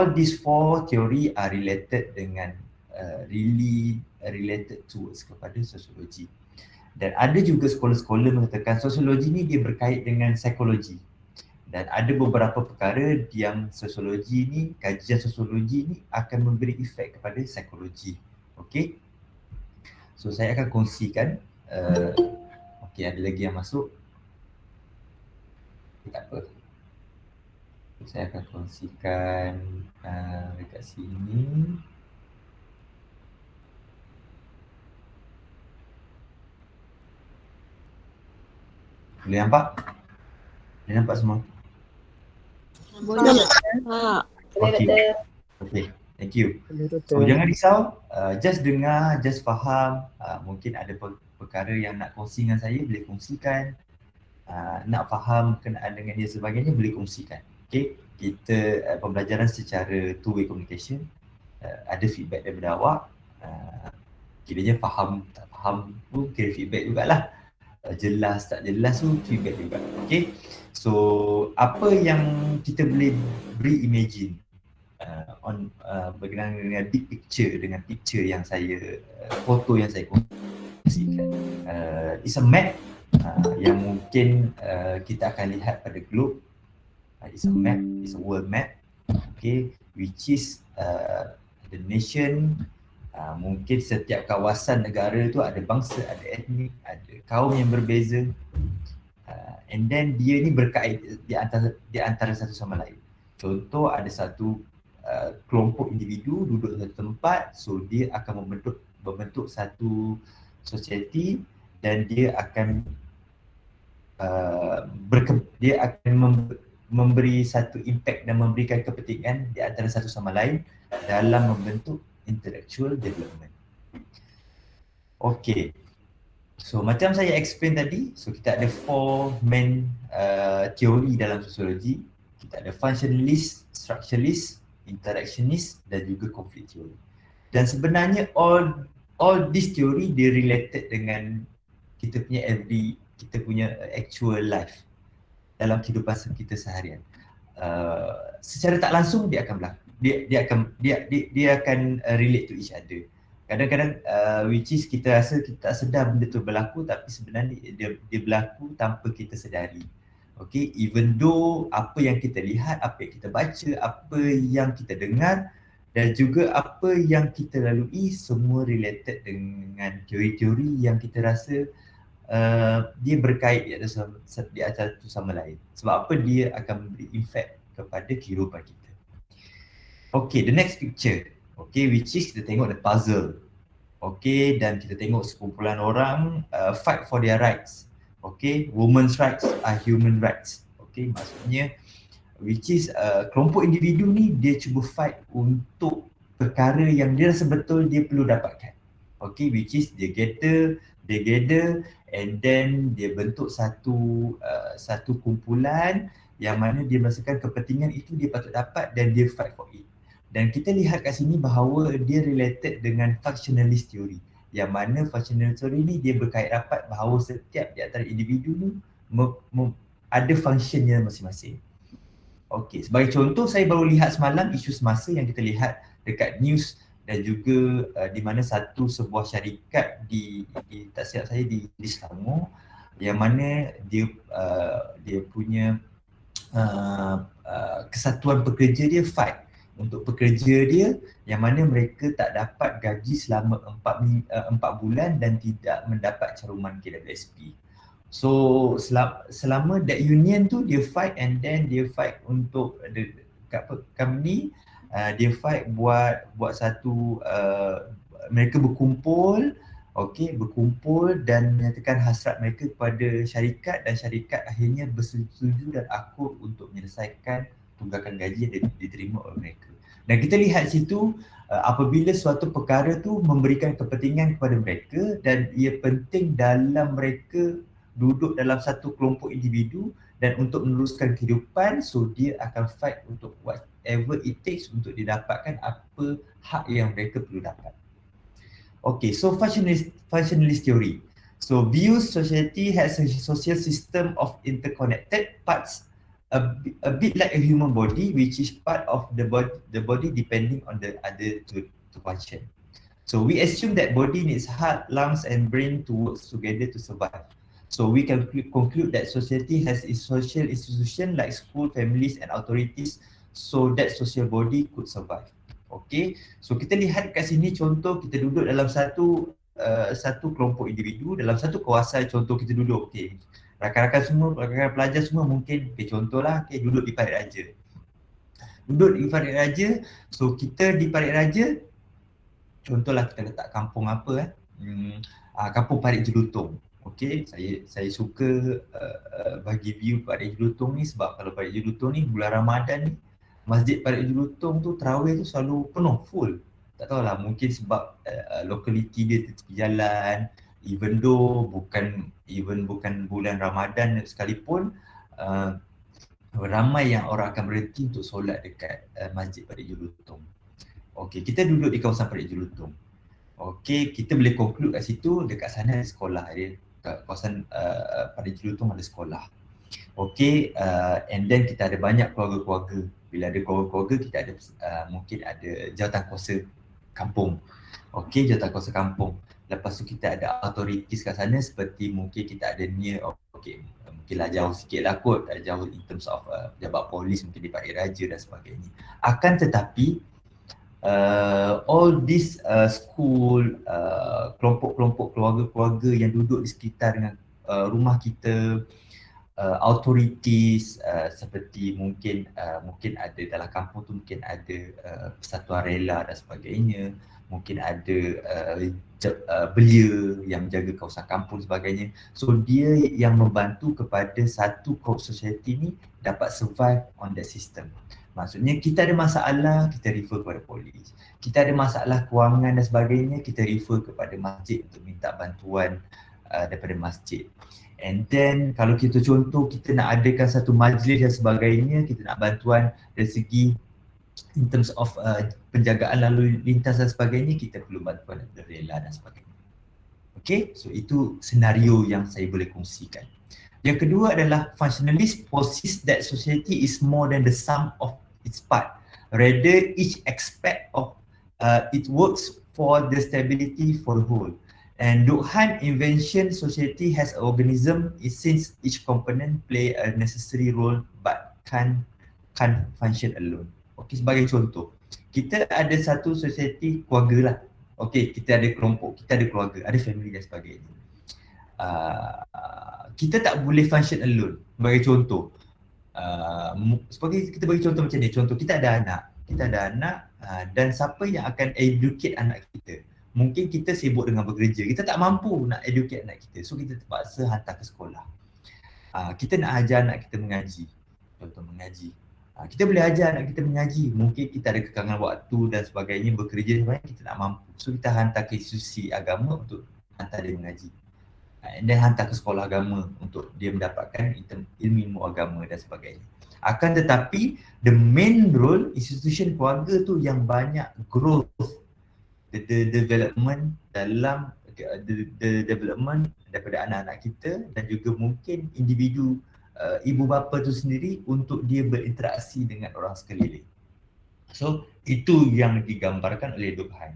all these four theory are related dengan really related towards kepada sosiologi. Dan ada juga sekolah-sekolah mengatakan sosiologi ni dia berkait dengan psikologi. Dan ada beberapa perkara yang sosiologi ni, kajian sosiologi ni akan memberi efek kepada psikologi. Okey. So saya akan kongsikan okey, ada lagi yang masuk. Tak apa. Saya akan kongsikan dekat sini. Boleh nampak? Boleh nampak semua? Boleh. Okey. Okey. Thank you. So jangan risau, just dengar, just faham. Mungkin ada perkara yang nak kongsi dengan saya, boleh kongsikan. Nak faham kenaan dengan dia sebagainya, boleh kongsikan. Okay, kita pembelajaran secara two-way communication. Ada feedback daripada awak. Kiranya faham, tak faham pun kira feedback jugalah. Jelas, tak jelas tu feedback juga. Okay, so apa yang kita boleh beri imagine berkenaan dengan big picture, dengan picture yang saya, foto yang saya kongsikan. It's a map yang mungkin kita akan lihat pada globe. It's a map, it's a world map, okay, which is the nation. Mungkin setiap kawasan negara tu ada bangsa, ada etnik, ada kaum yang berbeza, and then dia ni berkait di antara satu sama lain. Contoh, ada satu kelompok individu duduk satu tempat, so dia akan membentuk satu society, dan dia akan memberi satu impact dan memberikan kepentingan di antara satu sama lain dalam membentuk intellectual development. Okay, so macam saya explain tadi, so kita ada four main teori dalam sosiologi. Kita ada functionalist, structuralist, interactionist, dan juga conflict theory. Dan sebenarnya all this theory dia related dengan kita punya actual life dalam kehidupan kita seharian. Secara tak langsung dia akan berlaku. Dia akan relate to each other. Kadang-kadang which is kita rasa kita tak sedar benda tu berlaku, tapi sebenarnya dia berlaku tanpa kita sedari. Okay, even though apa yang kita lihat, apa yang kita baca, apa yang kita dengar, dan juga apa yang kita lalui, semua related dengan teori-teori yang kita rasa dia berkait di atas satu sama lain. Sebab apa? Dia akan memberi impact kepada kehidupan kita. Okay, the next picture. Okay, which is kita tengok the puzzle. Okay, dan kita tengok sekumpulan orang fight for their rights. Okay, women's rights are human rights. Okay, maksudnya which is kelompok individu ni dia cuba fight untuk perkara yang dia rasa betul dia perlu dapatkan. Okay, which is dia gather and then dia bentuk satu kumpulan yang mana dia merasakan kepentingan itu dia patut dapat dan dia fight for it. Dan kita lihat kat sini bahawa dia related dengan functionalist theory, yang mana functionalist theory ni dia berkait rapat bahawa setiap di antara individu ni ada functionnya masing-masing. Okey, sebagai contoh saya baru lihat semalam isu semasa yang kita lihat dekat news, dan juga di mana sebuah syarikat tak silap saya di Selangor, yang mana dia punya kesatuan pekerja dia fight untuk pekerja dia yang mana mereka tak dapat gaji selama 4 bulan dan tidak mendapat caruman KWSP. So selama that union tu dia fight, and then dia fight untuk dekat company, dia fight buat satu mereka berkumpul, okey, berkumpul dan menyatakan hasrat mereka kepada syarikat, dan syarikat akhirnya bersetuju dan akur untuk menyelesaikan tunggakan gaji yang diterima oleh mereka. Dan kita lihat situ apabila suatu perkara tu memberikan kepentingan kepada mereka dan ia penting dalam mereka duduk dalam satu kelompok individu dan untuk meneruskan kehidupan, so dia akan fight untuk whatever it takes untuk didapatkan apa hak yang mereka perlu dapat. Okay, so functionalist theory. So views society has a social system of interconnected parts a bit like a human body, which is part of the body depending on the other to function. So we assume that body needs heart, lungs and brain to work together to survive. So we can conclude that society has its social institution like school, families and authorities so that social body could survive. Okay, so kita lihat kat sini contoh kita duduk dalam satu kelompok individu dalam satu kawasan, contoh kita duduk, okay, rakan-rakan semua, rakan-rakan pelajar semua mungkin, okay, contohlah, okay, duduk di Parit Raja. Duduk di Parit Raja, so kita di Parit Raja, contohlah kita letak kampung apa kampung Parit Jelutong. Okey, saya suka bagi view Parit Jelutong ni sebab kalau Parit Jelutong ni bulan Ramadan ni Masjid Parit Jelutong tu tarawih tu selalu penuh, full. Tak tahulah, mungkin sebab locality dia tepi jalan, even though bukan bulan Ramadan sekalipun, ramai yang orang akan berhenti untuk solat dekat Masjid Parit Jelutong. Okey, kita duduk di kawasan Parit Jelutong. Okey, kita boleh conclude kat situ, dekat sana ada sekolah dia. Kat kawasan Parit Jelutong ada sekolah. Okey, and then kita ada banyak keluarga-keluarga. Bila ada keluarga-keluarga, kita ada mungkin ada jawatankuasa kampung. Okey, jawatankuasa kampung. Lepas tu kita ada authorities kat sana seperti mungkin kita ada near, okey, mungkinlah jauh sikit lah kot, jauh in terms of pejabat polis mungkin di Parit Raja dan sebagainya. Akan tetapi all this school, kelompok-kelompok keluarga-keluarga yang duduk di sekitar dengan rumah kita, authorities seperti mungkin ada dalam kampung tu, mungkin ada persatuan rela dan sebagainya, mungkin ada belia yang menjaga kawasan kampung sebagainya. So dia yang membantu kepada satu society ni dapat survive on that system. Maksudnya kita ada masalah, kita refer kepada polis. Kita ada masalah kewangan dan sebagainya, kita refer kepada masjid untuk minta bantuan daripada masjid. And then kalau kita contoh kita nak adakan satu majlis dan sebagainya, kita nak bantuan dari segi in terms of penjagaan lalu lintas dan sebagainya, kita perlu bantuan dari rela dan sebagainya. Okay, so itu senario yang saya boleh kongsikan. Yang kedua adalah functionalist posits that society is more than the sum of its part. Rather, each aspect of it works for the stability for the whole. And Durkheim invention society has an organism since each component play a necessary role but can't function alone. Okay, sebagai contoh, kita ada satu society keluarga lah. Okay, kita ada kelompok, kita ada keluarga, ada family dan sebagainya. Kita tak boleh function alone. Sebagai contoh, sebagai kita bagi contoh macam ni, contoh kita ada anak dan siapa yang akan educate anak kita? Mungkin kita sibuk dengan bekerja, kita tak mampu nak educate anak kita, so kita terpaksa hantar ke sekolah. Kita nak ajar anak kita mengaji, contoh mengaji. Kita boleh ajar anak kita mengaji, mungkin kita ada kekangan waktu dan sebagainya, bekerja sebagainya, kita tak mampu. So kita hantar ke institusi agama untuk hantar dia mengaji. And then hantar ke sekolah agama untuk dia mendapatkan ilmu agama dan sebagainya. Akan tetapi, the main role institution keluarga tu yang banyak growth, the development dalam the development daripada anak-anak kita dan juga mungkin individu ibu bapa tu sendiri untuk dia berinteraksi dengan orang sekeliling. So itu yang digambarkan oleh Durkheim.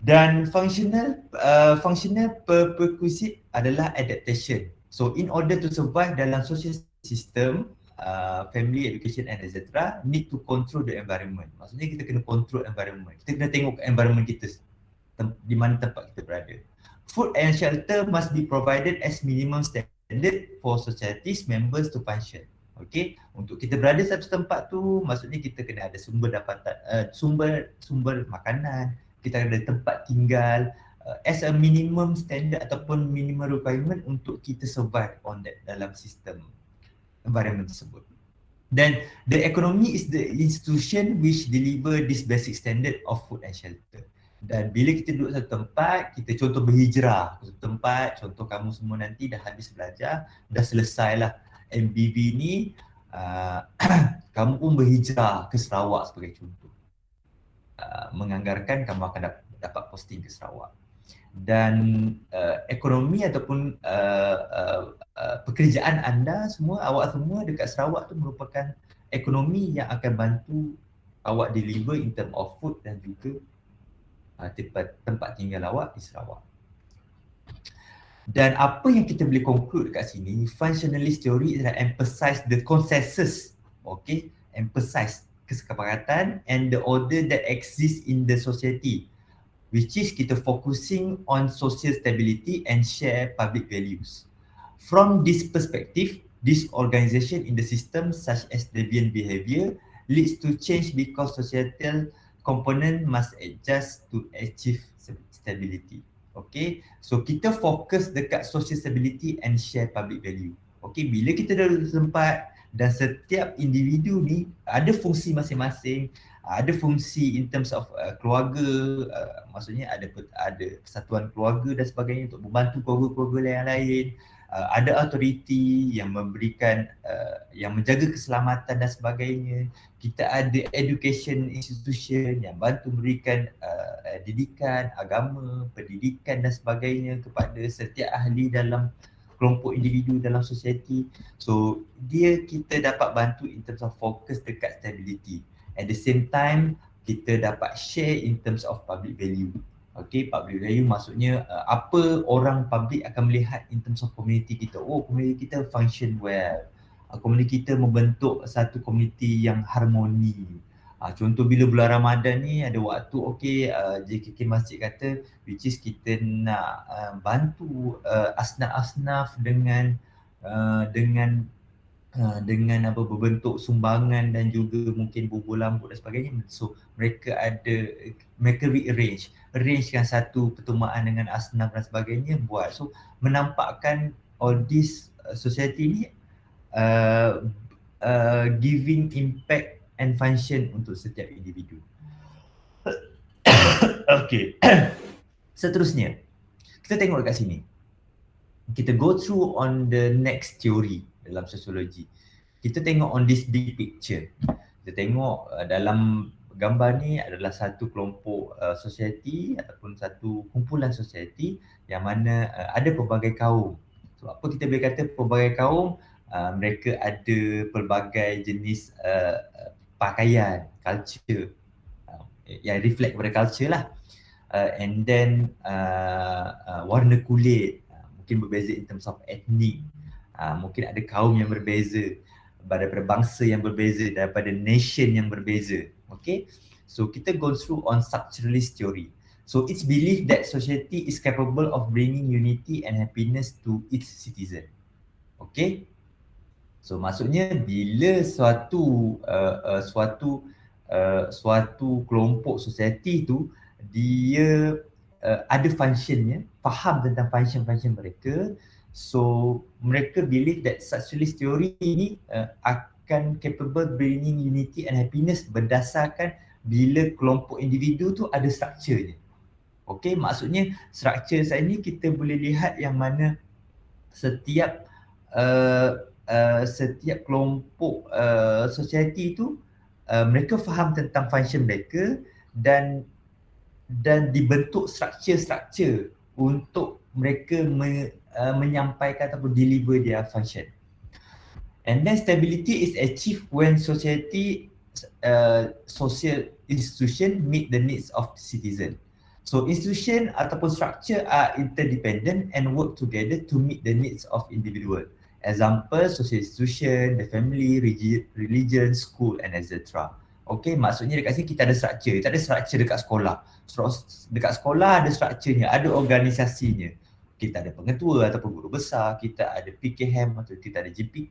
Dan functional prerequisite adalah adaptation. So in order to survive dalam social system, family, education and etc. need to control the environment. Maksudnya kita kena control environment. Kita kena tengok environment kita, di mana tempat kita berada. Food and shelter must be provided as minimum standard for society's members to function. Okay, untuk kita berada satu tempat tu, maksudnya kita kena ada sumber dapatan, sumber makanan, kita ada tempat tinggal, as a minimum standard ataupun minimum requirement untuk kita survive on that dalam sistem environment tersebut. Then the economy is the institution which deliver this basic standard of food and shelter. Dan bila kita duduk satu tempat, kita contoh berhijrah ke satu tempat, contoh kamu semua nanti dah habis belajar, dah selesai lah MBB ni, kamu pun berhijrah ke Sarawak sebagai contoh. Menganggarkan kamu akan dapat posting ke Sarawak. dan ekonomi ataupun pekerjaan anda semua, awak semua dekat Sarawak tu merupakan ekonomi yang akan bantu awak deliver in term of food dan juga tempat tinggal awak di Sarawak. Dan apa yang kita boleh conclude kat sini, functionalist theory adalah emphasize the consensus, okay, emphasize kesepakatan and the order that exists in the society, which is kita focusing on social stability and share public values. From this perspective, disorganization in the system such as deviant behavior leads to change because societal component must adjust to achieve stability. Okay, so kita fokus dekat social stability and share public value. Okay, bila kita dah sempat dan setiap individu ni ada fungsi masing-masing, ada fungsi in terms of keluarga, maksudnya ada persatuan keluarga dan sebagainya untuk membantu keluarga-keluarga yang lain, ada authority yang memberikan yang menjaga keselamatan dan sebagainya, kita ada education institution yang bantu memberikan didikan agama, pendidikan dan sebagainya kepada setiap ahli dalam kelompok individu dalam society. So kita dapat bantu in terms of focus dekat stability. At the same time, kita dapat share in terms of public value. Okay, public value maksudnya apa orang public akan melihat in terms of community kita. Oh, community kita function well. Community kita membentuk satu community yang harmoni. Contoh bila bulan Ramadan ni ada waktu JKK Masjid kata which is kita nak bantu asnaf-asnaf dengan berbentuk sumbangan dan juga mungkin bubur lambut dan sebagainya. So mereka arrangekan satu pertumbaan dengan asnaf dan sebagainya buat. So menampakkan all this society ni giving impact and function untuk setiap individu. Okay. Seterusnya, kita tengok dekat sini. Kita go through on the next theory dalam sosiologi. Kita tengok on this big picture. Kita tengok dalam gambar ni adalah satu kelompok society ataupun satu kumpulan society yang mana ada pelbagai kaum. So apa kita boleh kata pelbagai kaum? Mereka ada pelbagai jenis pakaian, culture yang reflect kepada culture lah. And then warna kulit, mungkin berbeza in terms of ethnic, mungkin ada kaum yang berbeza, daripada bangsa yang berbeza, daripada nation yang berbeza. Okay, so kita go through on structuralist theory. So it's believed that society is capable of bringing unity and happiness to its citizen. Okay, so maksudnya bila suatu kelompok society tu dia ada functionnya, faham tentang function mereka. So mereka believe that structuralist theory ni akan capable bringing unity and happiness berdasarkan bila kelompok individu tu ada strukturnya. Okay, maksudnya struktur saya ni kita boleh lihat yang mana setiap kelompok society tu mereka faham tentang function mereka dan dibentuk struktur untuk mereka menyampaikan ataupun deliver their function. And then stability is achieved when society social institution meet the needs of citizen. So institution ataupun structure are interdependent and work together to meet the needs of individual. Example, social institution, the family, religion, school and etc. Okay, maksudnya dekat sini kita ada structure. Kita ada structure dekat sekolah. Dekat sekolah ada strukturnya, ada organisasinya. Kita ada pengetua ataupun guru besar, kita ada PKM atau kita ada GP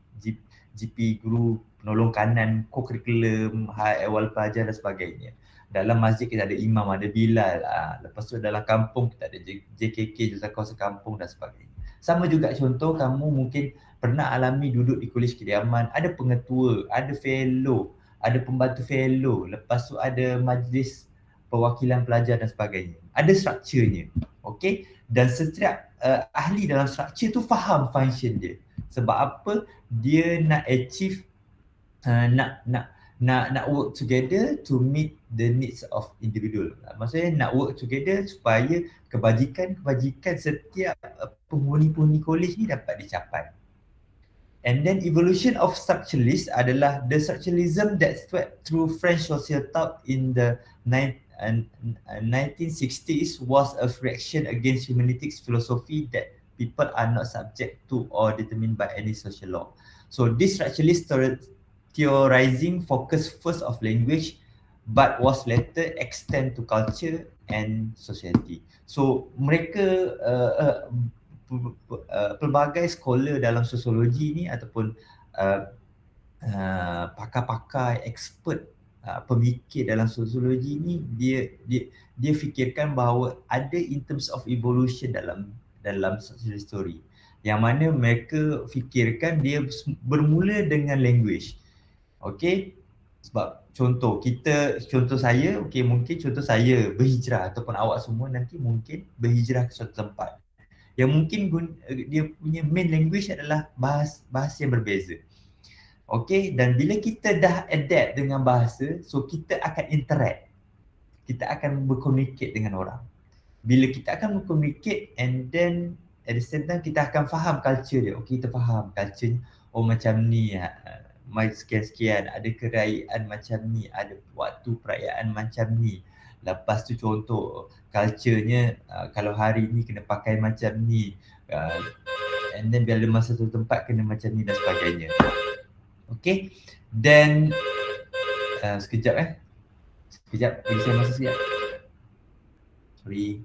guru penolong kanan, co-curriculum, high awal pelajar dan sebagainya. Dalam masjid kita ada imam, ada bilal. Lepas tu dalam kampung kita ada JKK, jurusan kampung dan sebagainya. Sama juga contoh kamu mungkin pernah alami duduk di kolej kediaman, ada pengetua, ada fellow, ada pembantu fellow, lepas tu ada majlis perwakilan pelajar dan sebagainya. Ada strukturnya. Okay? Dan setiap ahli dalam struktur tu faham function dia. Sebab apa? Dia nak achieve nak work together to meet the needs of individual. Maksudnya nak work together supaya kebajikan setiap penghuni-penghuni college ni dapat dicapai. And then evolution of structuralist adalah the structuralism that swept through French social thought in the 1960s was a reaction against humanistic philosophy that people are not subject to or determined by any social law. So this structuralist theorizing focused first of language but was later extend to culture and society. So mereka pelbagai scholar dalam sosiologi ni ataupun pakar-pakar expert pemikir dalam sosiologi ni dia fikirkan bahawa ada in terms of evolution dalam social story yang mana mereka fikirkan dia bermula dengan language. Okey, sebab contoh saya, okey, mungkin contoh saya berhijrah ataupun awak semua nanti mungkin berhijrah ke suatu tempat yang mungkin dia punya main language adalah bahasa yang berbeza. Okey, dan bila kita dah adapt dengan bahasa, so kita akan interact. Kita akan bercommunicate dengan orang. Bila kita akan bercommunicate and then at the same time kita akan faham culture dia. Okey, kita faham culture oh macam ni, sekian-sekian, ada kerajaan macam ni, ada waktu perayaan macam ni. Lepas tu contoh culture-nya kalau hari ni kena pakai macam ni, and then bila masa tu tempat kena macam ni dan sebagainya. Okay, then sekejap bagi saya masa sekejap. Sorry.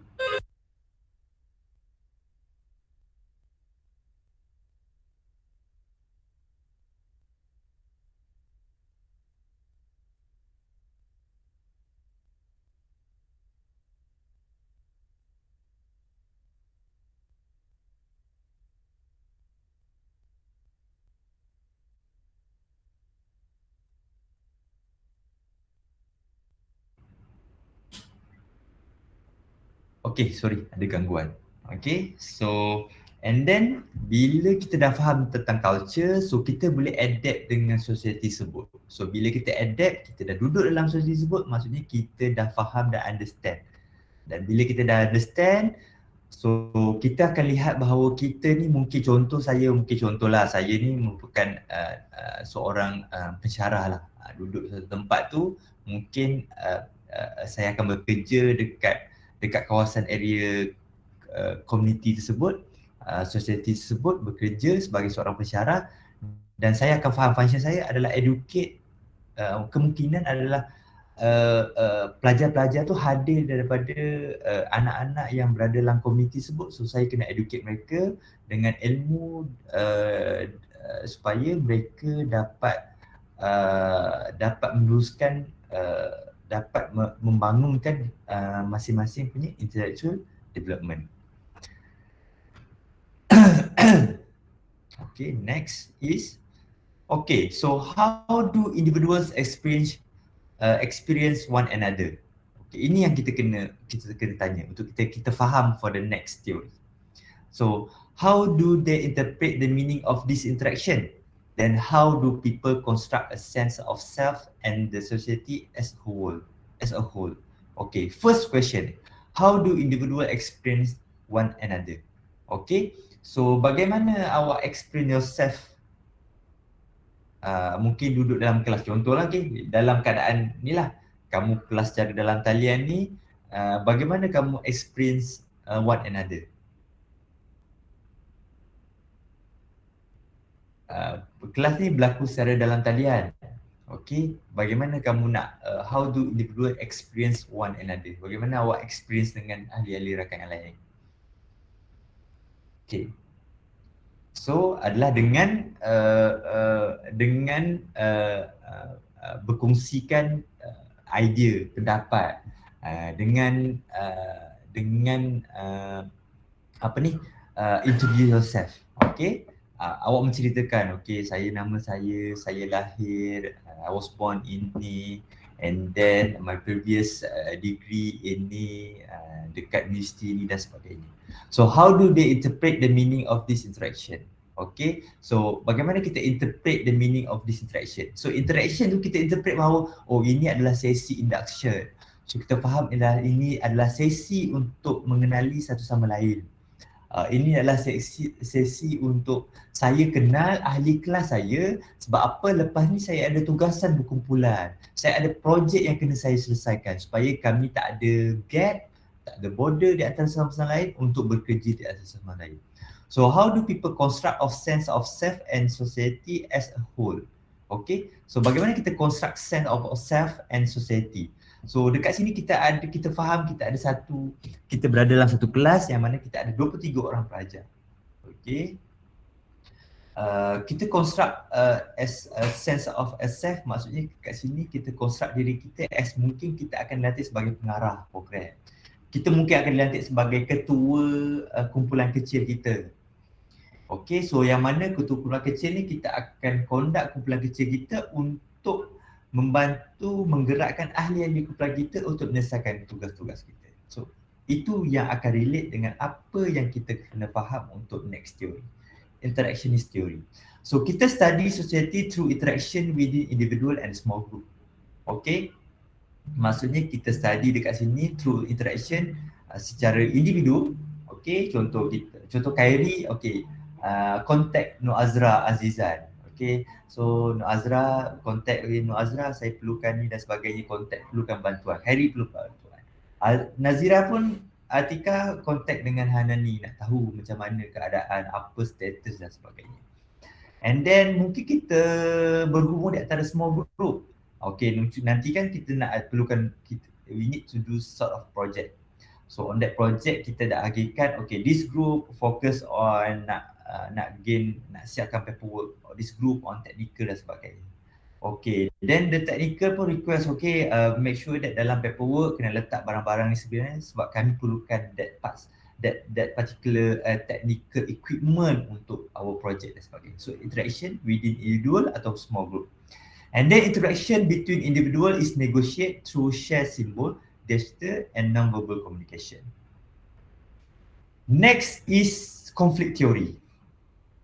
Okay, sorry, ada gangguan. Okay, so and then bila kita dah faham tentang culture, so kita boleh adapt dengan society tersebut. So bila kita adapt, kita dah duduk dalam society tersebut, maksudnya kita dah faham dan understand. Dan bila kita dah understand, so kita akan lihat bahawa kita ni mungkin saya ni merupakan seorang pensyarah lah. Duduk satu tempat tu, mungkin saya akan bekerja dekat kawasan area community tersebut, society tersebut, bekerja sebagai seorang pensyarah dan saya akan faham function saya adalah educate. Kemungkinan adalah pelajar-pelajar tu hadir daripada anak-anak yang berada dalam komuniti tersebut, so saya kena educate mereka dengan ilmu supaya mereka dapat meneruskan dapat membangunkan masing-masing punya intellectual development. Okay, next is so how do individuals experience one another? Okay, ini yang kita kena tanya untuk kita faham for the next theory. So how do they interpret the meaning of this interaction? Then how do people construct a sense of self and the society as a whole? Okay, first question, how do individual experience one another? Okay, so bagaimana awak experience yourself? Mungkin duduk dalam kelas, contoh lagi dalam keadaan ni lah, kamu kelas secara dalam talian ni, bagaimana kamu experience one another? Kelas ni berlaku secara dalam talian. Okay, bagaimana kamu nak, how do individual experience one another? Bagaimana awak experience dengan ahli-ahli rakan yang lain? Okay, so adalah dengan berkongsikan idea, pendapat, dengan introduce yourself. Okay, awak menceritakan, okay, nama saya lahir, I was born in ni, and then my previous degree ini dekat universiti ni dan sebagainya. So how do they interpret the meaning of this interaction? Okay, so bagaimana kita interpret the meaning of this interaction? So interaction tu kita interpret bahawa oh ini adalah sesi induction. So kita faham ini adalah sesi untuk mengenali satu sama lain. Ini adalah sesi untuk saya kenal ahli kelas saya sebab apa lepas ni saya ada tugasan berkumpulan. Saya ada projek yang kena saya selesaikan supaya kami tak ada gap, tak ada border di antara sama lain untuk bekerja di antara sama lain. So how do people construct of sense of self and society as a whole? Okay, so bagaimana kita construct sense of self and society? So dekat sini kita faham kita berada dalam satu kelas yang mana kita ada 23 orang pelajar. Okay. Kita construct as a sense of a self, maksudnya kat sini kita construct diri kita as mungkin kita akan dilantik sebagai pengarah program. Kita mungkin akan dilantik sebagai ketua kumpulan kecil kita. Okay, so yang mana ketua kumpulan kecil ni kita akan conduct kumpulan kecil kita untuk membantu menggerakkan ahli-ahli kumpulan kita untuk menyelesaikan tugas-tugas kita. So itu yang akan relate dengan apa yang kita kena faham untuk next theory, interactionist theory. So kita study society through interaction within individual and small group. Okay, maksudnya kita study dekat sini through interaction secara individu. Okay, contoh Khairi, okay, contact Nur Azra Azizan. Okay, so Nur Azra contact Nur Azra, saya perlukan ni dan sebagainya, contact perlukan bantuan, Khairi perlu bantuan. Nazira pun Atika contact dengan Hanani nak tahu macam mana keadaan, apa status dan sebagainya. And then mungkin kita berhubung di antara small group. Okay, nanti kan kita nak perlukan, we need to do sort of project. So on that project kita dah agihkan, okay, this group focus on nak siapkan paperwork, or this group on technical dan sebagainya. Okay, then the technical pun request, okay, make sure that dalam paperwork kena letak barang-barang ni sebenarnya sebab kami perlukan that parts, that particular technical equipment untuk our project dan sebagainya. So interaction within individual atau small group. And then interaction between individual is negotiated through shared symbol, gesture and non-verbal communication. Next is conflict theory.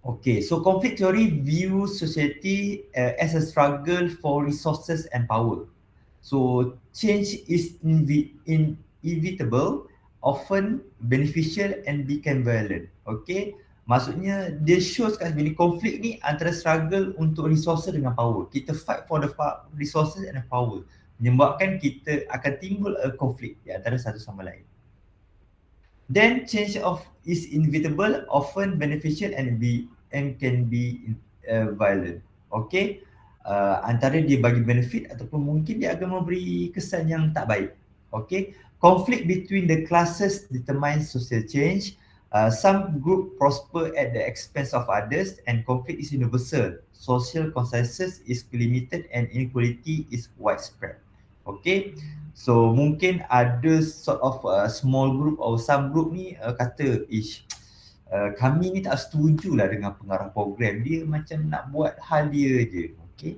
Okay, so conflict theory views society as a struggle for resources and power. So change is inevitable, often beneficial and become violent. Okay, maksudnya dia shows kat sini konflik ni antara struggle untuk resources dengan power. Kita fight for the resources and the power, menyebabkan kita akan timbul konflik di antara satu sama lain. Then change is inevitable, often beneficial and can be violent. Okay, antara dia bagi benefit ataupun mungkin dia akan memberi kesan yang tak baik. Okay, conflict between the classes determines social change. Some group prosper at the expense of others, and conflict is universal. Social consensus is limited and inequality is widespread. Okay, so mungkin ada sort of small group or some group ni kata kami ni tak setujulah dengan pengarah program, dia macam nak buat hal dia je. Okay,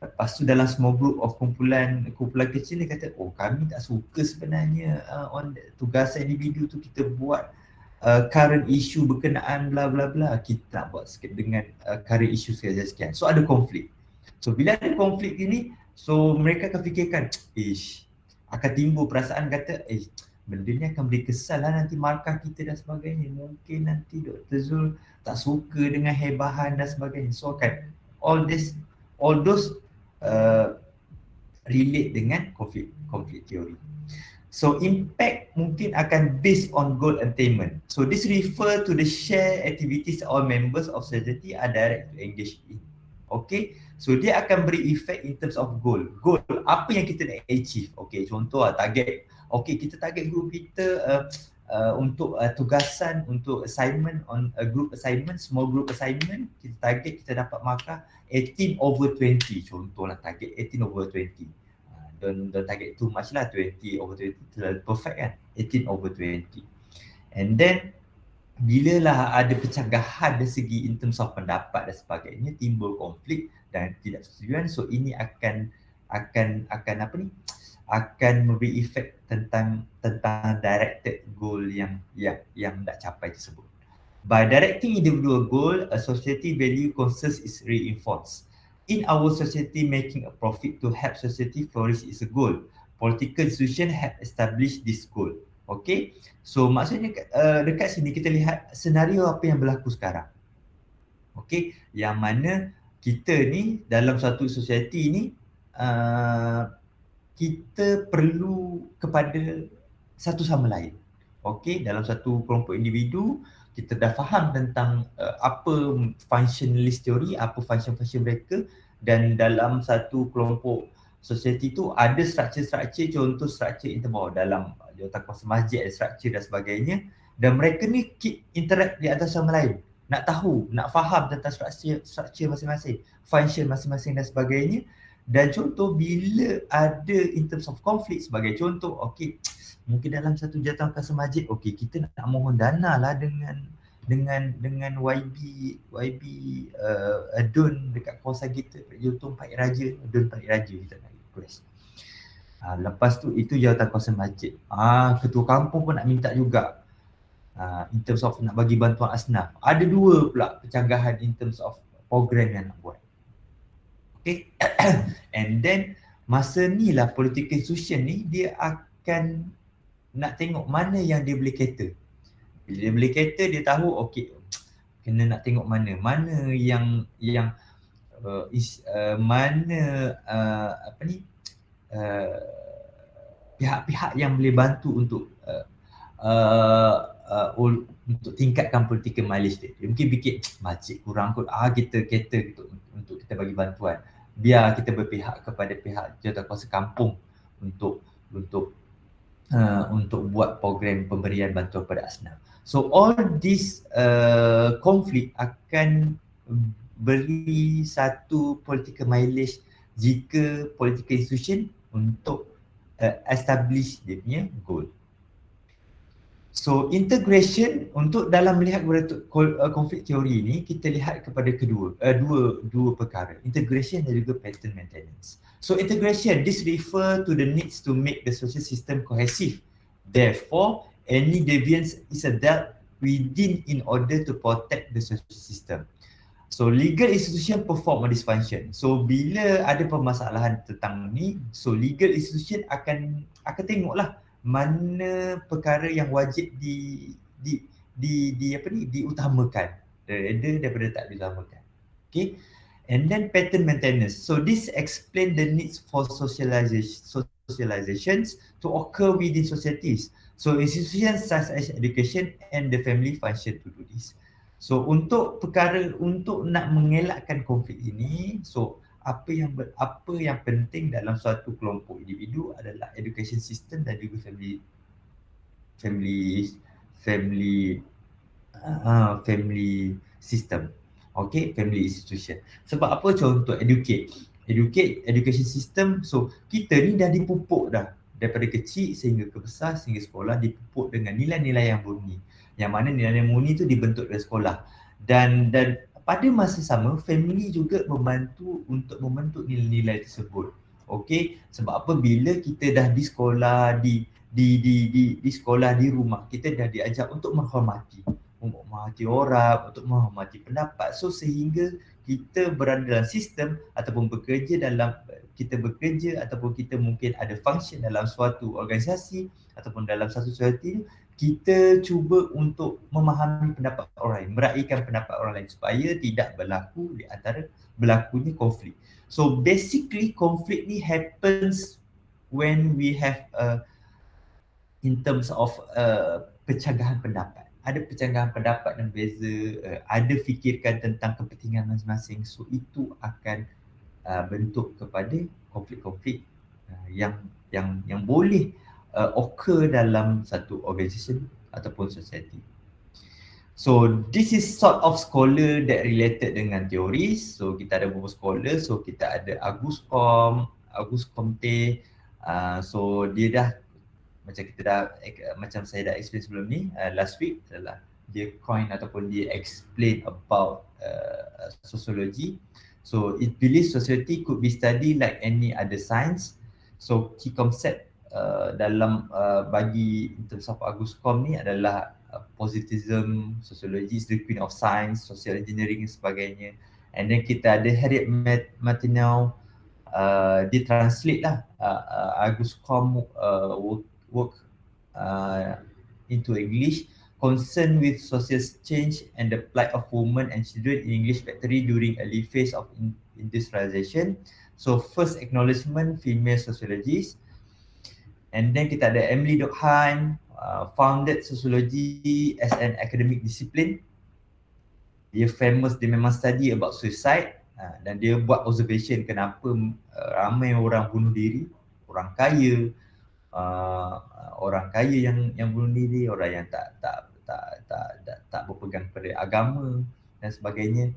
lepas tu dalam small group of kumpulan kecil ni kata kami tak suka sebenarnya on tugasan individu tu kita buat current issue berkenaan bla bla bla, kita nak buat sikit dengan current issue sekian. So ada konflik. So bila ada konflik ini, so mereka akan fikirkan akan timbul perasaan kata benda ni akan beri kesan lah nanti markah kita dan sebagainya. Mungkin nanti Dr. Zul tak suka dengan hebahan dan sebagainya. So akan all those relate dengan conflict theory. So impact mungkin akan based on goal attainment. So this refer to the shared activities all members of society are direct to engage in. Okay, so dia akan beri effect in terms of goal. Goal, apa yang kita nak achieve. Okay, contoh target. Okay, kita target group kita untuk tugasan, untuk assignment on a group assignment, small group assignment, kita target kita dapat markah 18/20. Contohlah target 18/20. Don't target too much lah, 20/20 terlalu perfect kan, 18/20. And then bila lah ada pencegahan dari segi in terms of pendapat dan sebagainya, timbul konflik dan tidak persetujuan, so ini akan memberi efek tentang directed goal yang nak capai tersebut. By directing individual goal, a society value consensus is reinforced. In our society, making a profit to help society flourish is a goal. Political institution have established this goal. Okay, so maksudnya dekat sini kita lihat senario apa yang berlaku sekarang. Okay, yang mana kita ni dalam satu society ni kita perlu kepada satu sama lain. Okay, dalam satu kelompok individu kita dah faham tentang apa functionalist teori, apa function-function mereka, dan dalam satu kelompok society tu ada struktur-struktur, contoh struktur internal dalam jawatan kuasa masjid, ada struktur dan sebagainya, dan mereka ni keep interact di atas sama lain, nak tahu, nak faham tentang struktur masing-masing, function masing-masing dan sebagainya. Dan contoh bila ada in terms of conflict, sebagai contoh, okay, mungkin dalam satu jawatan kuasa masjid, okay, kita nak mohon dana lah dengan YB Don dekat kawasan kita, Jotong Pak Raja, Don Pak Raja kita nak request. Lepas tu itu jawatan kuasa masjid. Ketua kampung pun nak minta juga. In terms of nak bagi bantuan asnaf. Ada dua pula pencanggahan in terms of program yang nak buat. Okay. And then masa ni lah political institution ni dia akan nak tengok mana yang dia boleh cater. Bila dia boleh cater, dia tahu okay, kena nak tengok mana yang pihak-pihak yang boleh bantu untuk untuk tingkatkan political mileage dia. Dia mungkin fikir masjid kurang kot, kita cater untuk kita bagi bantuan. Biar kita berpihak kepada pihak jawatankuasa kampung untuk buat program pemberian bantuan kepada asnaf. So all this konflik akan beri satu political mileage jika political institution untuk establish dia punya goal. So integration untuk dalam melihat konflik teori ni kita lihat kepada dua perkara, integration dan juga pattern maintenance. So integration, this refer to the needs to make the social system cohesive. Therefore, any deviance is dealt within in order to protect the social system. So legal institution perform on this function. So bila ada permasalahan tentang ni, so legal institution akan tengoklah mana perkara yang wajib diutamakan daripada tak diutamakan. Okay. And then pattern maintenance. So this explain the needs for socializations to occur within societies. So institutions such as education and the family function to do this. So untuk nak mengelakkan konflik ini, so apa yang penting dalam suatu kelompok individu adalah education system dan juga family system. Okay, family institution. Sebab apa? Contoh education system. So kita ni dah dipupuk dah daripada kecil sehingga ke besar, sehingga sekolah dipupuk dengan nilai-nilai yang murni. Yang mana nilai murni tu dibentuk dari sekolah. Dan pada masa sama, family juga membantu untuk membentuk nilai-nilai tersebut. Okey, sebab apa? Bila kita dah di sekolah, di sekolah, di rumah, kita dah diajar untuk menghormati orang, untuk menghormati pendapat. So sehingga kita berada dalam sistem ataupun bekerja ataupun kita mungkin ada function dalam suatu organisasi ataupun dalam satu society, kita cuba untuk memahami pendapat orang lain, meraihkan pendapat orang lain supaya tidak berlaku di antara berlakunya konflik. So basically konflik ni happens when we have in terms of pencanggahan pendapat. Ada pencanggahan pendapat yang berbeza, ada fikirkan tentang kepentingan masing-masing. So itu akan bentuk kepada konflik-konflik yang boleh occur dalam satu organisation ataupun society. So this is sort of scholar that related dengan teori. So kita ada beberapa scholar. So kita ada Auguste Comte. So dia dah macam saya dah explain sebelum ni last week adalah dia coin ataupun dia explain about sociology. So it believes society could be studied like any other science. So key concept dalam bagi in terms of Auguste Comte ni adalah positivism, sociology is the queen of science, social engineering dan sebagainya. And then kita ada Harriet Martineau, dia translate lah Auguste Comte work into English, concerned with social change and the plight of women and children in English factory during early phase of industrialization. So first acknowledgement female sociologists. And then kita ada Emily Durkheim, founded sociology as an academic discipline. Dia famous, dia memang study about suicide, dan dia buat observation kenapa ramai orang bunuh diri, orang kaya, yang bunuh diri, orang yang tak berpegang pada agama dan sebagainya.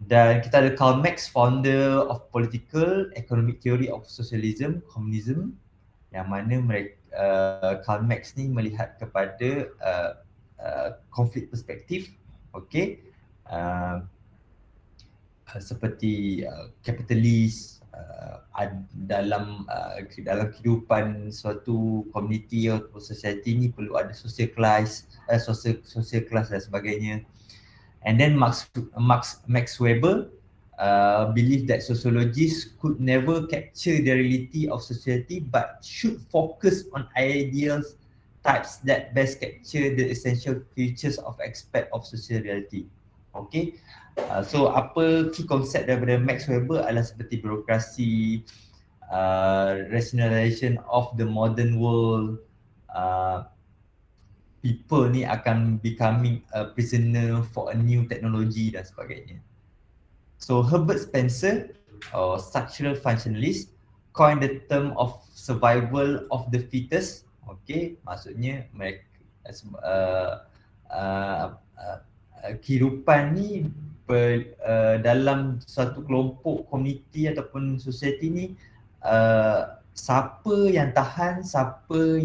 Dan kita ada Karl Marx, founder of political economic theory of socialism, communism, yang mana Karl Marx ni melihat kepada konflik perspektif, okey, seperti kapitalis, dalam kehidupan suatu komuniti atau society ni perlu ada social class dan sebagainya. And then Max Weber believed that sociologists could never capture the reality of society but should focus on ideals types that best capture the essential features of aspect of social reality. Okay, so apa key concept daripada Max Weber adalah seperti birokrasi, rationalization of the modern world, people ni akan becoming a prisoner for a new technology dan sebagainya. So Herbert Spencer, or structural functionalist, coined the term of survival of the fittest. Okay, maksudnya mereka kehidupan ni dalam satu kelompok komuniti ataupun society ni, siapa yang tahan, siapa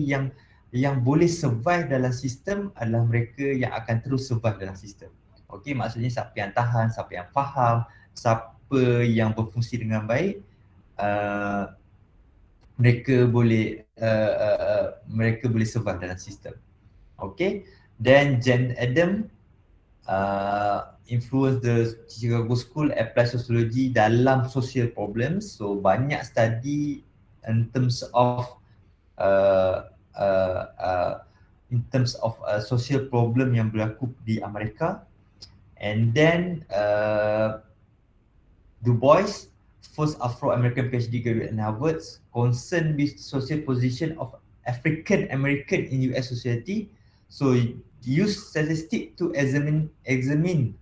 yang boleh survive dalam sistem adalah mereka yang akan terus survive dalam sistem. Okey, maksudnya siapa yang tahan, siapa yang faham, siapa yang berfungsi dengan baik, mereka boleh survive dalam sistem. Okey, then Jane Addams influence the Chicago School apply sociology dalam social problems. So banyak study in terms of social problem yang berlaku di Amerika. And then Du Bois, first Afro-American PhD graduate in Harvard, concerned with social position of African American in US society. So use statistic to examine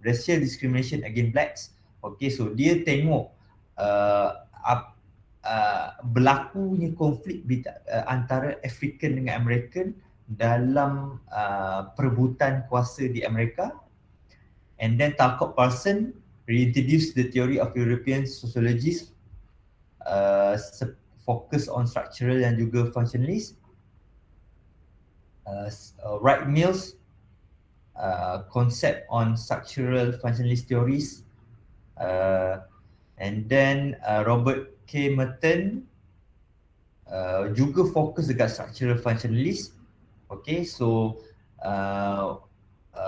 racial discrimination against blacks. Okay, so dia tengok berlakunya konflik antara African dengan American dalam perebutan kuasa di Amerika. And then Talcott Parsons reintroduced the theory of European sociologists, focus on structural dan juga functionalist. Wright Mills, concept on structural functionalist theories, and then Robert K. Merton juga fokus dekat structural functionalist. Okay, so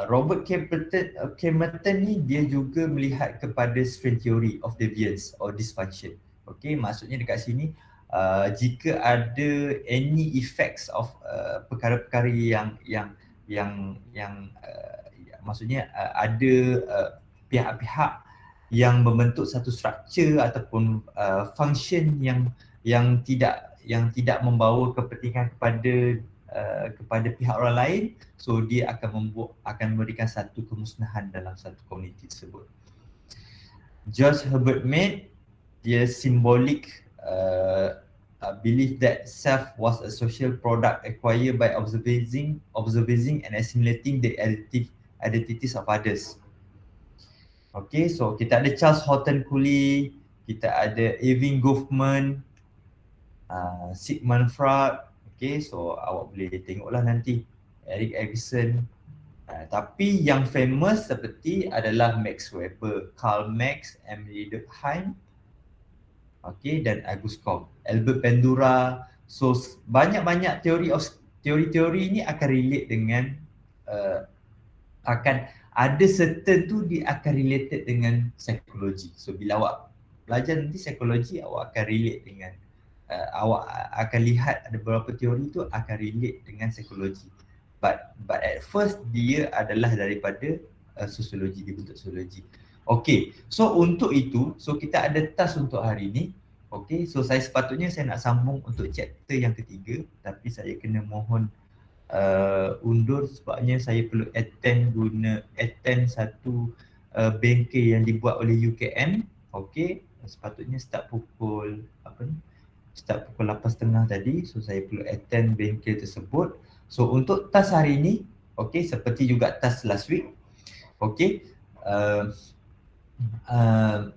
Robert K. Merton ni dia juga melihat kepada string theory of deviance or dysfunction. Okay, maksudnya dekat sini jika ada any effects of perkara-perkara yang maksudnya ada pihak-pihak yang membentuk satu structure ataupun function yang tidak membawa kepentingan kepada pihak orang lain, so dia akan memberikan satu kemusnahan dalam satu komuniti tersebut. George Herbert Mead, dia symbolic belief that self was a social product acquired by observing and assimilating the identities of others. Okay, so kita ada Charles Horton Cooley, kita ada Irving Goffman, Sigmund Freud. Okay, so awak boleh tengoklah nanti Erik Erikson. Tapi yang famous seperti adalah Max Weber, Karl Marx, Emily Durkheim, okay, dan Auguste Comte, Albert Bandura. So banyak-banyak teori of teori-teori ini akan relate dengan akan ada certain tu dia akan related dengan psikologi. So bila awak belajar nanti psikologi, awak akan relate dengan awak akan lihat ada beberapa teori tu akan relate dengan psikologi. But at first dia adalah daripada sosiologi, dia bentuk sosiologi. Okay, so untuk itu, so kita ada task untuk hari ni. Okay, so sepatutnya saya nak sambung untuk chapter yang ketiga, tapi saya kena mohon undur sebabnya saya perlu attend satu bengkel yang dibuat oleh UKM. Okay, sepatutnya start pukul start pukul 8.30 tadi, so saya perlu attend bengkel tersebut. So untuk task hari ni, okay, seperti juga task last week, okay,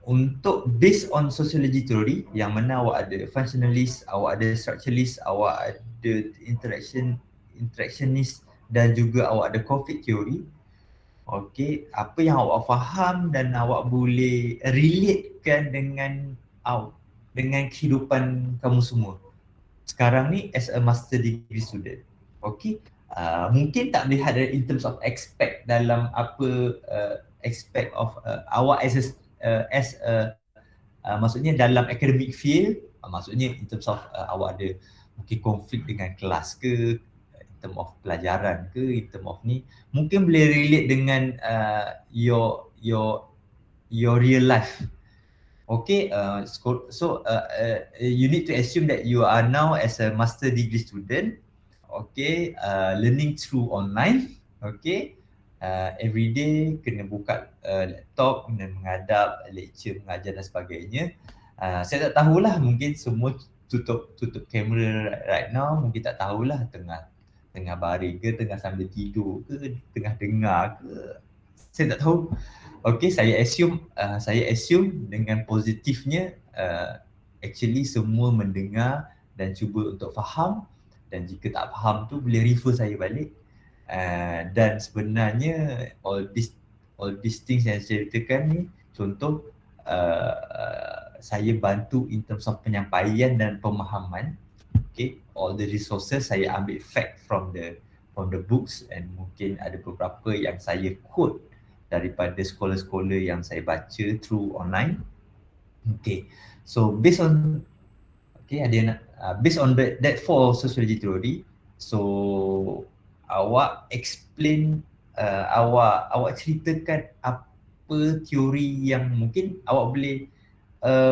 untuk based on sociology theory yang mana awak ada functionalist, awak ada structuralist, awak ada interactionist dan juga awak ada conflict theory. Okay, apa yang awak faham dan awak boleh relatekan dengan kehidupan kamu semua sekarang ni as a master degree student. Okay, mungkin tak melihat in terms of aspect dalam apa aspect of awak as maksudnya dalam academic field, maksudnya in terms of awak ada mungkin konflik dengan kelas ke, in terms of pelajaran ke, in terms of ni mungkin boleh relate dengan your real life. Okay, so you need to assume that you are now as a master degree student, okay, learning through online, okay, every day kena buka laptop, kena menghadap lecture, mengajar dan sebagainya. Saya tak tahulah, mungkin semua tutup kamera right now, mungkin tak tahulah tengah baring ke, tengah sambil tidur ke, tengah dengar ke, saya tak tahu. Okay, saya assume dengan positifnya actually semua mendengar dan cuba untuk faham, dan jika tak faham tu boleh refer saya balik. Dan sebenarnya all these things yang saya ceritakan ni, contoh saya bantu in terms of penyampaian dan pemahaman. Okay, all the resources saya ambil fact from the books, and mungkin ada beberapa yang saya quote daripada scholar-scholar yang saya baca through online. Okay, so based on that for sociology theory, so awak explain, awak ceritakan apa teori yang mungkin awak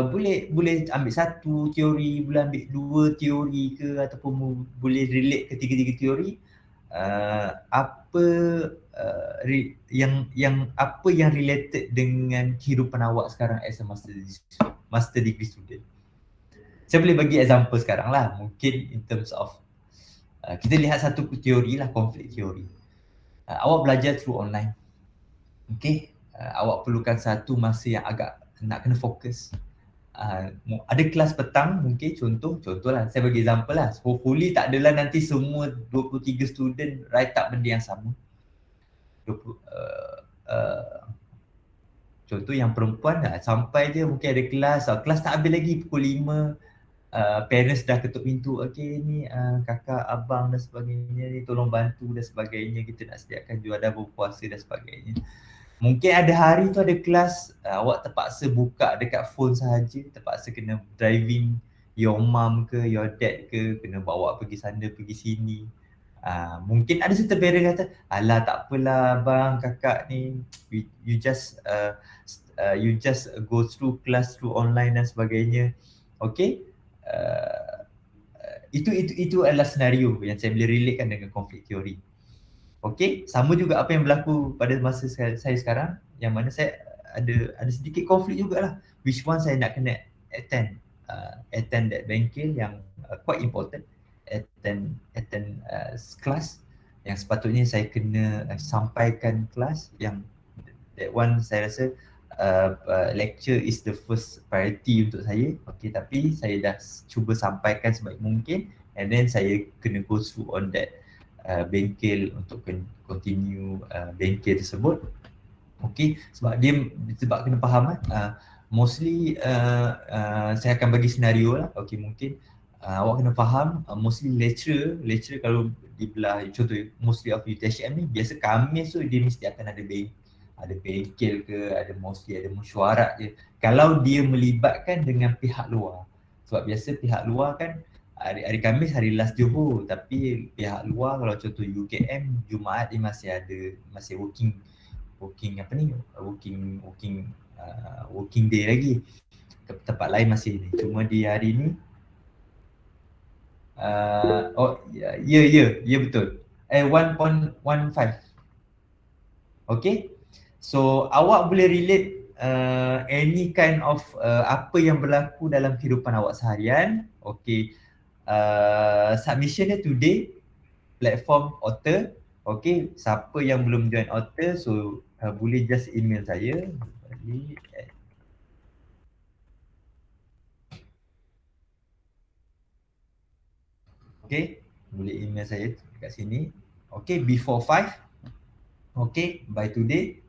boleh ambil satu teori, boleh ambil dua teori ke, ataupun boleh relate ke tiga-tiga teori. Apa yang related dengan kehidupan awak sekarang as a master degree student. Saya boleh bagi example sekarang lah, mungkin in terms of kita lihat satu teori lah, conflict theory. Awak belajar through online, okay, awak perlukan satu masa yang agak nak kena fokus. Ada kelas petang, mungkin contoh lah, saya bagi example lah, hopefully tak adalah nanti semua 23 student write up benda yang sama. Contoh yang perempuan lah, sampai je mungkin ada kelas tak habis lagi pukul 5, parents dah ketuk pintu, okay ni kakak, abang dan sebagainya ni, tolong bantu dan sebagainya, kita nak sediakan juadah berpuasa dan sebagainya. Mungkin ada hari tu ada kelas, awak terpaksa buka dekat phone sahaja, terpaksa kena driving your mom ke, your dad ke, kena bawa pergi sana, pergi sini. Mungkin ada certain parent kata, alah tak apalah abang, kakak ni, you just go through class through online dan sebagainya. Okay, itu adalah senario yang saya boleh relatekan dengan conflict theory. Okay, sama juga apa yang berlaku pada masa saya sekarang, yang mana saya ada sedikit konflik jugalah, which one saya nak kena attend that bengkel yang quite important, attend kelas yang sepatutnya saya kena sampaikan kelas, yang that one saya rasa lecture is the first priority untuk saya. Okay, tapi saya dah cuba sampaikan sebaik mungkin, and then saya kena go through on that bengkel untuk continue bengkel tersebut. Okay, sebab kena faham mostly saya akan bagi senario lah. Okay, mungkin awak kena faham mostly lecturer kalau di belah contoh mostly of UTHM ni biasa Khamis tu dia mesti akan ada bengkel ke, ada mesyuarat je. Kalau dia melibatkan dengan pihak luar. Sebab biasa pihak luar kan hari Khamis hari last Johor, tapi pihak luar kalau contoh UKM Jumaat dia masih working apa ni working day lagi. Tempat lain masih ni. Cuma di hari ni ya betul. 1.15. Okay. So awak boleh relate any kind of apa yang berlaku dalam kehidupan awak seharian. Okay. Submission dia today platform Otter. Okay. Siapa yang belum join Otter so boleh just email saya. Okay, boleh email saya kat sini. Okay, before 5. Okay, by today.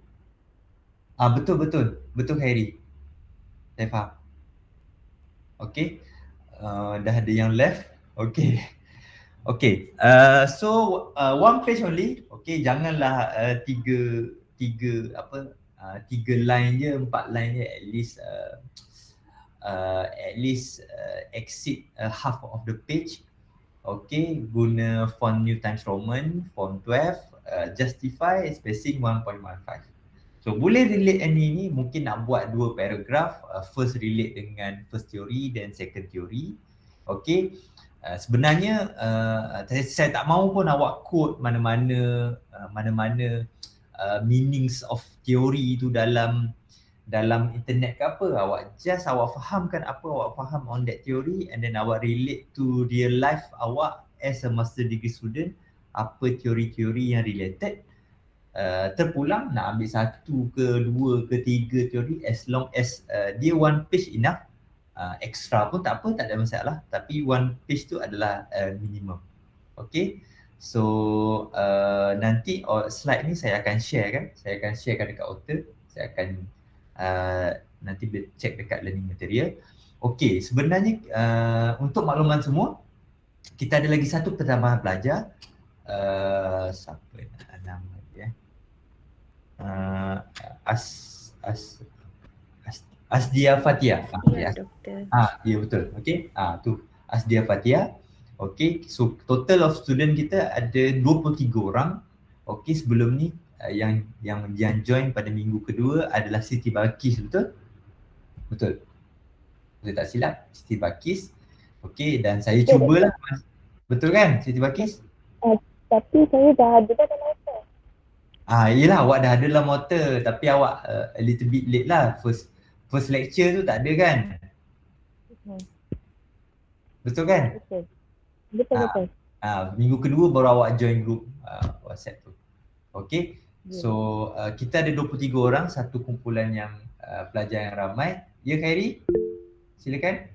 Betul Harry. Saya faham. Okay, dah ada yang left. Okay. Okay, so one page only. Okay, janganlah tiga line je, 4 line je, at least exceed half of the page. Okay, guna font New Times Roman, font 12, justify spacing 1.15. So boleh relate ni mungkin nak buat 2 paragraph, first relate dengan first theory dan second theory. Okay, sebenarnya saya tak mahu pun awak quote mana-mana meanings of theory tu dalam internet ke apa. Awak fahamkan apa awak faham on that theory and then awak relate to real life awak as a master degree student, apa teori-teori yang related. Terpulang nak ambil 1 ke 2 ke 3 teori as long as dia one page enough. Extra pun tak apa, tak ada masalah, tapi one page tu adalah minimum. Okay, so nanti slide ni saya akan sharekan dekat Otter. Saya akan nanti check dekat learning material. Okay, sebenarnya untuk makluman semua, kita ada lagi satu pertambahan pelajar. Siapa nama dia? Asdia Fatia. Ya, doktor. Ya betul. Okay, tu Asdia Fatia. Okay, so total of student kita ada 23 orang. Okay, sebelum ni yang join pada minggu kedua adalah Siti Balkis, betul? Betul tak silap, Siti Balkis. Okay, dan saya cubalah. Betul kan Siti Balkis? Tapi saya dah ada dalam motor. Yelah, awak dah ada dalam motor, tapi awak a little bit late lah. First lecture tu tak ada kan? Betul kan? Betul. Minggu kedua baru awak join group WhatsApp tu. Okay, so kita ada 23 orang, satu kumpulan yang pelajar yang ramai. Ya Khairi, silakan.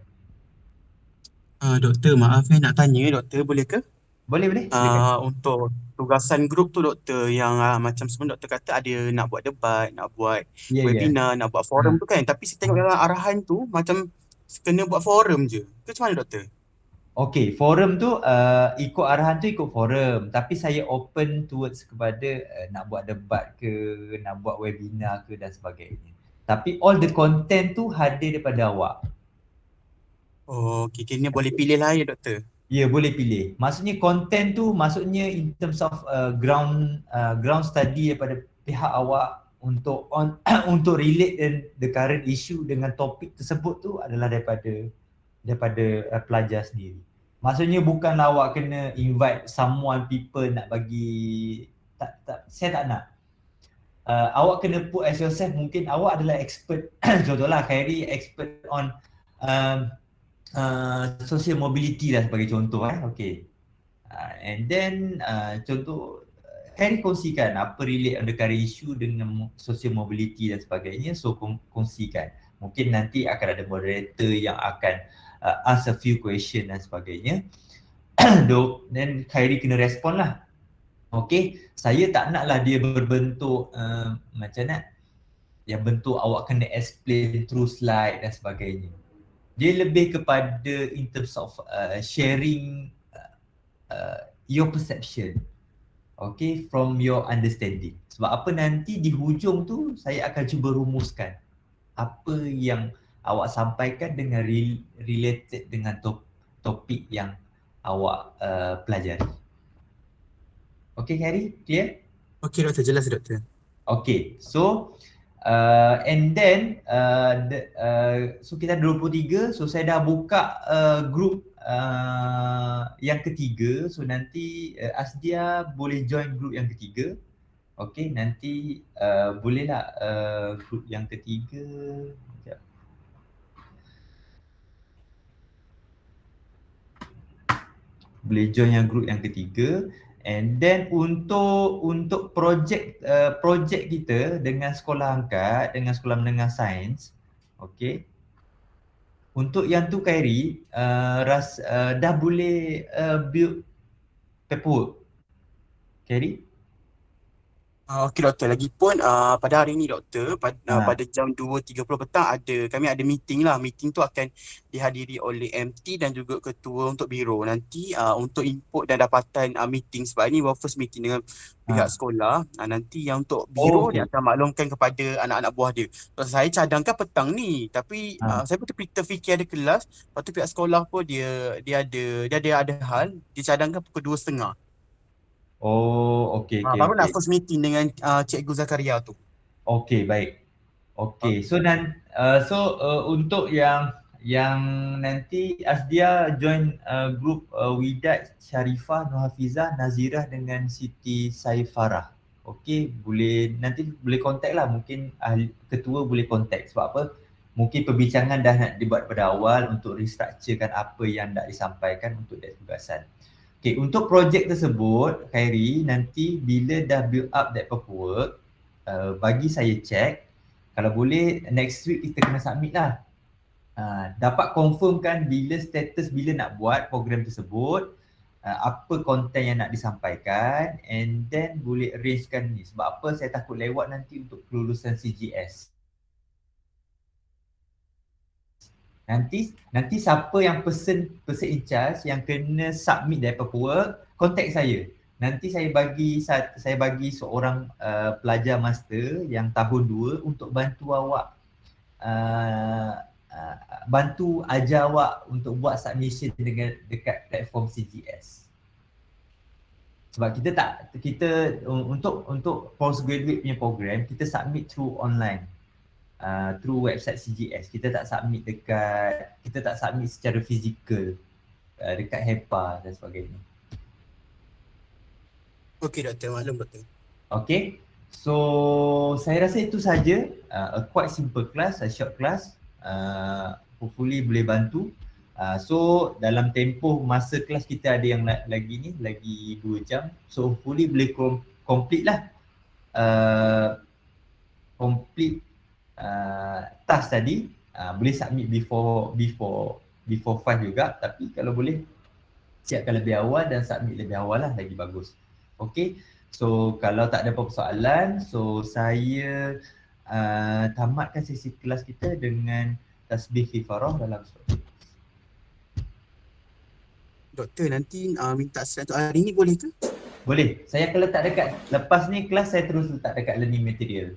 Doktor, maaf nak tanya doktor, boleh ke? Boleh, silakan. Untuk tugasan grup tu doktor, yang macam sebelum doktor kata ada nak buat debat, nak buat webinar, nak buat forum tu kan, tapi saya tengok dalam arahan tu macam kena buat forum je. Ke macam mana doktor? Okay, forum tu ikut arahan tu ikut forum, tapi saya open towards kepada nak buat debat ke, nak buat webinar ke dan sebagainya. Tapi all the content tu hadir daripada awak. Okay, kena boleh pilih lah ya doktor? Ya, boleh pilih. Maksudnya content tu maksudnya in terms of ground study daripada pihak awak untuk untuk relate the current issue dengan topik tersebut tu adalah daripada pelajar sendiri. Maksudnya bukan awak kena invite people nak bagi saya tak nak. Awak kena put as yourself, mungkin awak adalah expert. Contohlah Khairi expert on social mobility lah sebagai contoh okay. And then contoh Khairi kongsikan apa relate on the current issue dengan social mobility dan sebagainya, so kongsikan. Mungkin nanti akan ada moderator yang akan ask a few question dan sebagainya. Then Khairi kena respon lah. Okay, saya tak naklah dia berbentuk macam mana, yang bentuk awak kena explain through slide dan sebagainya. Dia lebih kepada in terms of sharing your perception. Okay, from your understanding. Sebab apa nanti di hujung tu saya akan cuba rumuskan apa yang awak sampaikan dengan related dengan topik yang awak pelajari. Okay Harry, clear? Okey doktor, jelas doktor. Okay, so and then so kita ada 23, so saya dah buka group yang ketiga. So nanti Asdia boleh join group yang ketiga. Okay, nanti bolehlah group yang ketiga. Sekejap. Boleh join yang group yang ketiga. And then untuk projek kita dengan sekolah angkat, dengan sekolah menengah sains, okay. Untuk yang tu Khairi, dah boleh build paperwork. Khairi? Okey doktor, lagipun pada hari ni doktor, pada jam 2.30 petang kami ada meeting lah. Meeting tu akan dihadiri oleh MT dan juga ketua untuk biro. Nanti untuk input dan dapatan meeting, sebab ini first meeting dengan pihak sekolah. Nanti yang untuk biro dia akan maklumkan kepada anak-anak buah dia. So, saya cadangkan petang ni, tapi saya pun terfikir ada kelas. Lepas tu pihak sekolah pun dia ada hal, dia cadangkan pukul 2.30. Oh, okey. Barulah first meeting dengan Cikgu Zakaria tu. Okey, baik. Okey, so untuk yang nanti Asdia join group Widat, Sharifah, Nuhafizah, Nazirah dengan Siti Saifarah. Okey, nanti boleh contact lah, mungkin ketua boleh contact. Sebab apa? Mungkin perbincangan dah nak dibuat pada awal untuk restructurekan apa yang nak disampaikan untuk that tugasan. Okay, untuk projek tersebut, Khairi, nanti bila dah build up that paperwork, bagi saya check, kalau boleh next week kita kena submit lah. Dapat confirmkan bila status, bila nak buat program tersebut, apa konten yang nak disampaikan, and then boleh arrangekan ni. Sebab apa saya takut lewat nanti untuk kelulusan CGS. Nanti siapa yang person in charge yang kena submit their paperwork, contact saya. Nanti saya bagi seorang pelajar master yang tahun 2 untuk bantu awak bantu ajar awak untuk buat submission dekat platform CGS. Sebab kita untuk postgraduate punya program kita submit through online. Through website CGS. Kita tak submit secara fizikal dekat HEPA dan sebagainya. Okey doktor, maklum doktor. Okay, so saya rasa itu saja. A quite simple class, a short class. Hopefully boleh bantu. So dalam tempoh masa kelas kita ada yang lagi 2 jam. So hopefully boleh complete lah. Complete task tadi. Boleh submit before 5 juga, tapi kalau boleh siapkan lebih awal dan submit lebih awal lah, lagi bagus. Okay, so kalau tak ada apa-apa soalan, so saya tamatkan sesi kelas kita dengan tasbih kifarah dalam surat. Doktor, nanti minta slide untuk hari ni boleh ke? Boleh, saya akan letak dekat, lepas ni kelas saya terus letak dekat learning material.